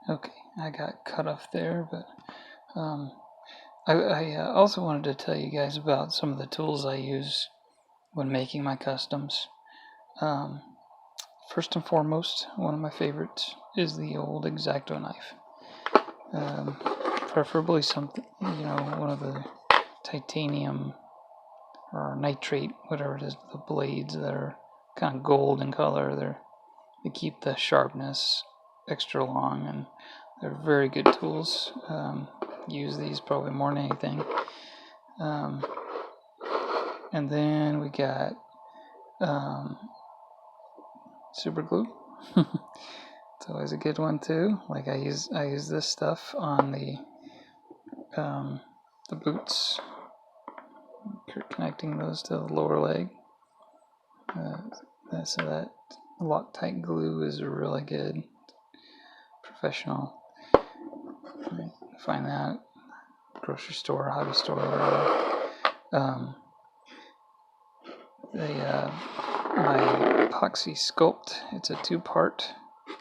Okay, I got cut off there, but I also wanted to tell you guys about some of the tools I use when making my customs. Um, First and foremost, one of my favorites is the old X-Acto knife. Preferably something, one of the titanium or nitrate, whatever it is, the blades that are kind of gold in color. They keep the sharpness extra long, and they're very good tools. Use these probably more than anything. And then we got super glue. It's always a good one too. Like I use this stuff on the boots, connecting those to the lower leg. So that Loctite glue is really good, professional. Find that grocery store, hobby store, whatever. My epoxy sculpt. It's a 2-part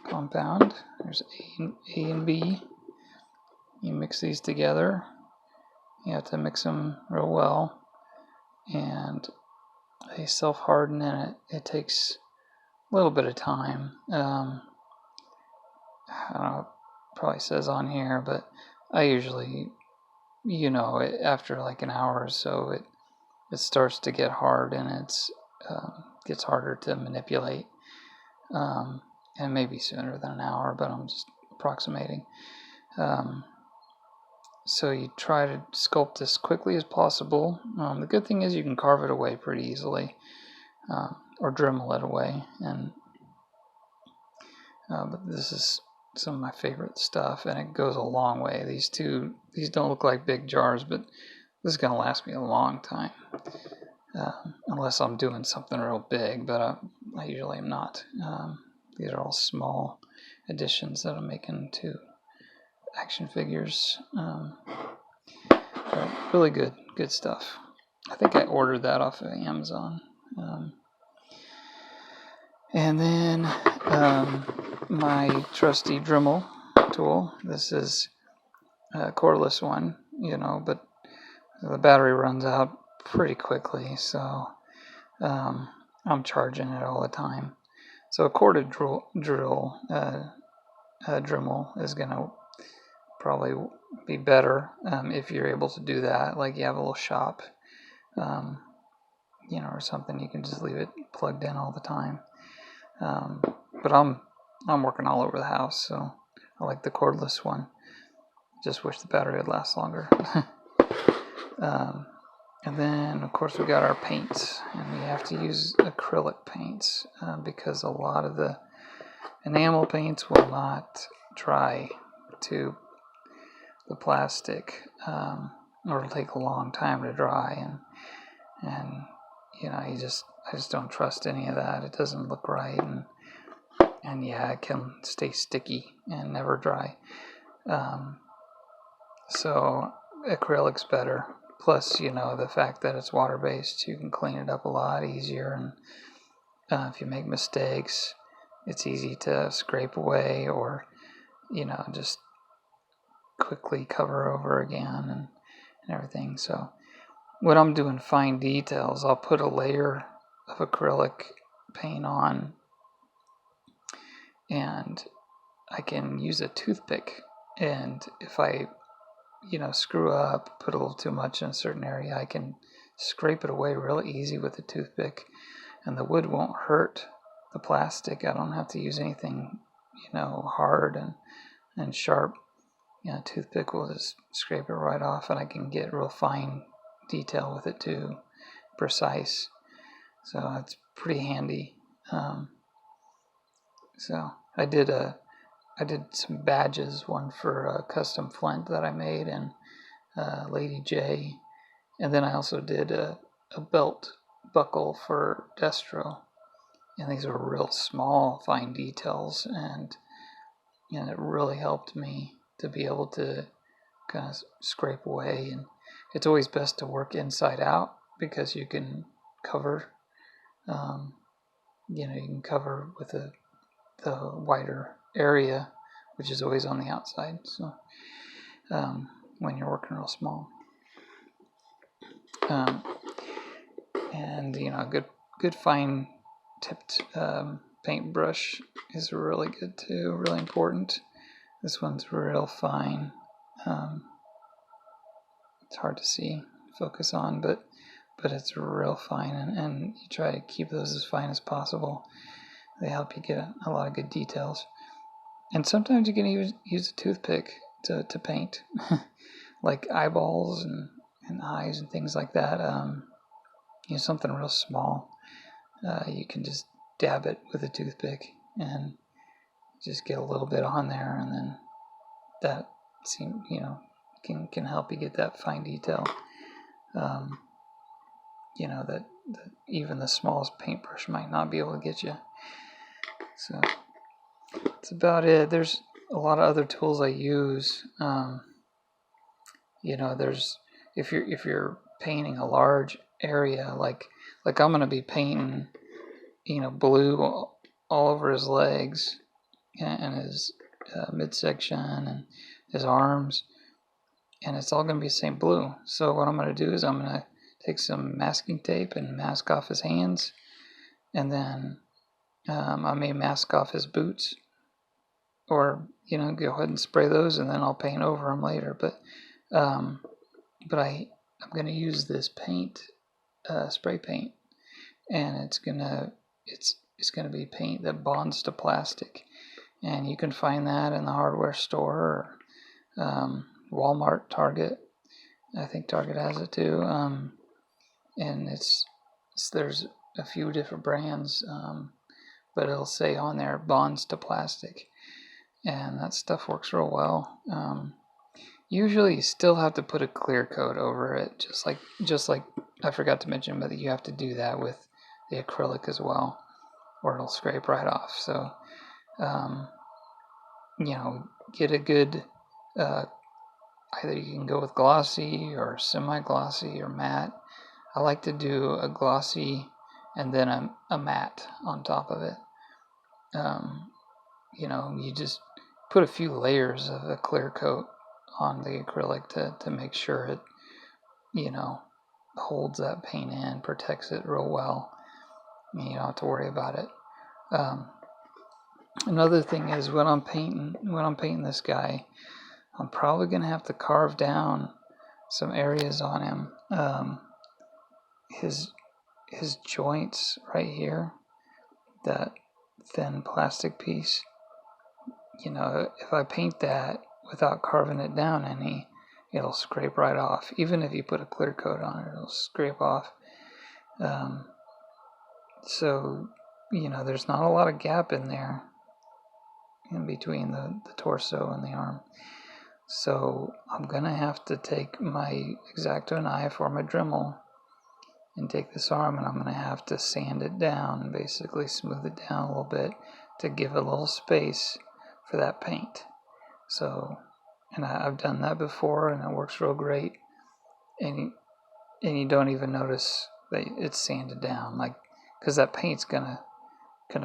compound. There's A and B. You mix these together. You have to mix them real well, and they self-harden, and it takes a little bit of time. I don't know, it probably says on here, but I usually, after like an hour or so, it starts to get hard, and it's gets harder to manipulate, and maybe sooner than an hour, but I'm just approximating. So you try to sculpt as quickly as possible. The good thing is you can carve it away pretty easily, or Dremel it away, and but this is some of my favorite stuff, and it goes a long way. These don't look like big jars, but this is going to last me a long time, unless I'm doing something real big, but I usually am not. These are all small additions that I'm making to action figures. Really good stuff. I think I ordered that off of Amazon. And then my trusty Dremel tool. This is a cordless one, but the battery runs out pretty quickly, so I'm charging it all the time. So a corded Dremel is going to probably be better if you're able to do that. Like you have a little shop, or something, you can just leave it plugged in all the time. But I'm working all over the house, so I like the cordless one. Just wish the battery would last longer. And then, of course, we got our paints, and we have to use acrylic paints because a lot of the enamel paints will not dry to the plastic, or it'll take a long time to dry, and I just don't trust any of that. It doesn't look right, and yeah, it can stay sticky and never dry. So acrylic's better. Plus, the fact that it's water-based, you can clean it up a lot easier, and if you make mistakes, it's easy to scrape away or, just quickly cover over again and everything. So when I'm doing fine details, I'll put a layer of acrylic paint on, and I can use a toothpick, and if I screw up, put a little too much in a certain area, I can scrape it away really easy with a toothpick, and the wood won't hurt the plastic. I don't have to use anything, hard and sharp. Toothpick will just scrape it right off, and I can get real fine detail with it too, precise. So it's pretty handy. So I did some badges, one for a custom flint that I made, and Lady J, and then I also did a belt buckle for Destro, and these were real small, fine details, and it really helped me to be able to kind of scrape away. And it's always best to work inside out because you can cover, you can cover with the wider area which is always on the outside. So when you're working real small, and a good fine tipped paintbrush is really good too, really important. This one's real fine. It's hard to see, focus on, but it's real fine, and you try to keep those as fine as possible. They help you get a lot of good details. And sometimes you can use a toothpick to paint, like eyeballs and eyes and things like that. Something real small. You can just dab it with a toothpick and just get a little bit on there, and then that can help you get that fine detail. That even the smallest paintbrush might not be able to get you. So that's about it. There's a lot of other tools I use. There's if you're painting a large area, like I'm gonna be painting, blue all over his legs and his midsection and his arms, and it's all gonna be the same blue. So what I'm gonna do is I'm gonna take some masking tape and mask off his hands, and then I may mask off his boots, or go ahead and spray those, and then I'll paint over them later. But I'm going to use this paint, spray paint, and it's gonna be paint that bonds to plastic, and you can find that in the hardware store, or Walmart, Target. I think Target has it too. And there's a few different brands, but it'll say on there bonds to plastic, and that stuff works real well. Usually you still have to put a clear coat over it, just like I forgot to mention, but you have to do that with the acrylic as well, or it'll scrape right off. So get a good either you can go with glossy or semi-glossy or matte. I like to do a glossy and then a matte on top of it. You just put a few layers of a clear coat on the acrylic to make sure it, holds that paint in, protects it real well. You don't have to worry about it. Another thing is when I'm painting this guy, I'm probably going to have to carve down some areas on him. His joints right here, that thin plastic piece, if I paint that without carving it down any, it'll scrape right off. Even if you put a clear coat on it, it'll scrape off. So there's not a lot of gap in there in between the torso and the arm. So I'm gonna have to take my X-Acto knife or my Dremel and take this arm, and I'm gonna have to sand it down and basically smooth it down a little bit to give it a little space for that paint. So, and I've done that before, and it works real great. And you don't even notice that it's sanded down, like, because that paint's gonna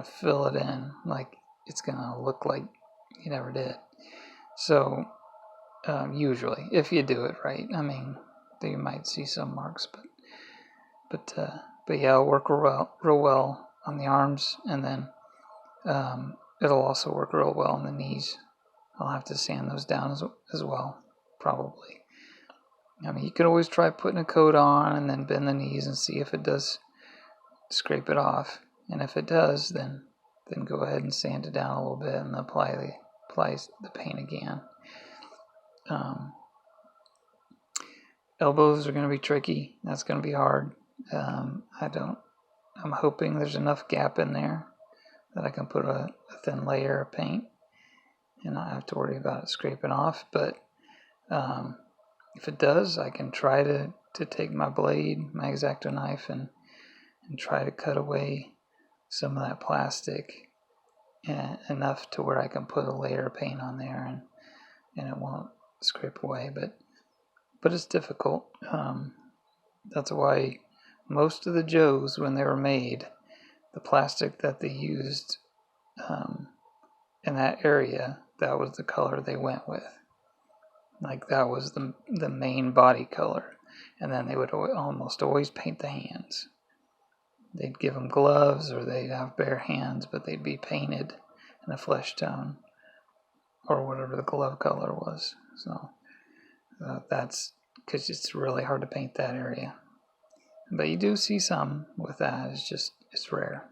fill it in, like it's gonna look like you never did. So usually, if you do it right, I mean, you might see some marks, but yeah, it'll work real well on the arms, and then it'll also work real well on the knees. I'll have to sand those down as well, probably. I mean, you can always try putting a coat on and then bend the knees and see if it does scrape it off. And if it does, then go ahead and sand it down a little bit and apply the paint again. Elbows are going to be tricky. That's going to be hard. I'm hoping there's enough gap in there that I can put a thin layer of paint and not have to worry about it scraping off. But if it does, I can try to take my blade, my X-Acto knife, and try to cut away some of that plastic enough to where I can put a layer of paint on there and it won't scrape away. But it's difficult. That's why most of the Joes, when they were made, the plastic that they used in that area that was the color they went with. Like that was the main body color. And then they would almost always paint the hands. They'd give them gloves, or they'd have bare hands, but they'd be painted in a flesh tone, or whatever the glove color was. So that's because it's really hard to paint that area. But you do see some with that. It's rare.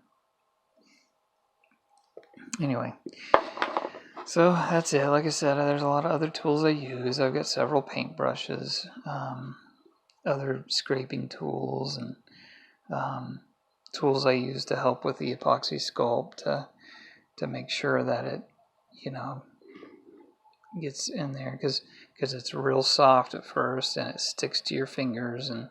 Anyway, so that's it. Like I said, there's a lot of other tools I use. I've got several paint brushes, other scraping tools, and tools I use to help with the epoxy sculpt to make sure that it, gets in there, because it's real soft at first and it sticks to your fingers, and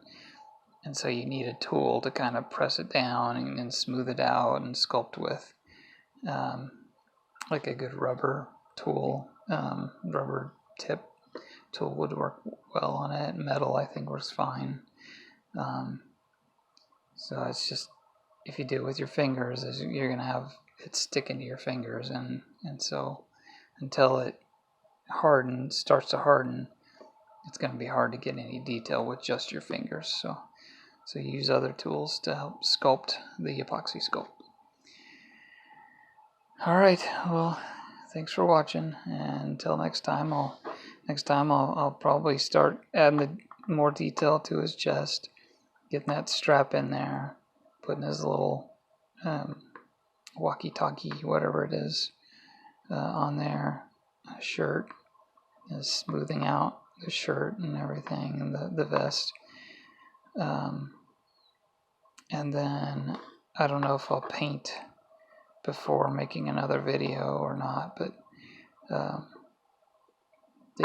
so you need a tool to kind of press it down and smooth it out and sculpt with, like a good rubber tool, rubber tip tool would work well on it. Metal, I think, works fine. So it's just, if you do it with your fingers, you're going to have it sticking to your fingers, and so until it starts to harden, it's going to be hard to get any detail with just your fingers. So you use other tools to help sculpt the epoxy sculpt. Alright, well, thanks for watching, and until next time, I'll probably start adding more detail to his chest, getting that strap in there, putting his little walkie-talkie, whatever it is, on there, shirt, smoothing out the shirt and everything, and the vest. And then I don't know if I'll paint before making another video or not, but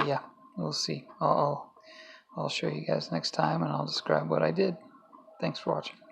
yeah, we'll see. I'll show you guys next time, and I'll describe what I did. Thanks for watching.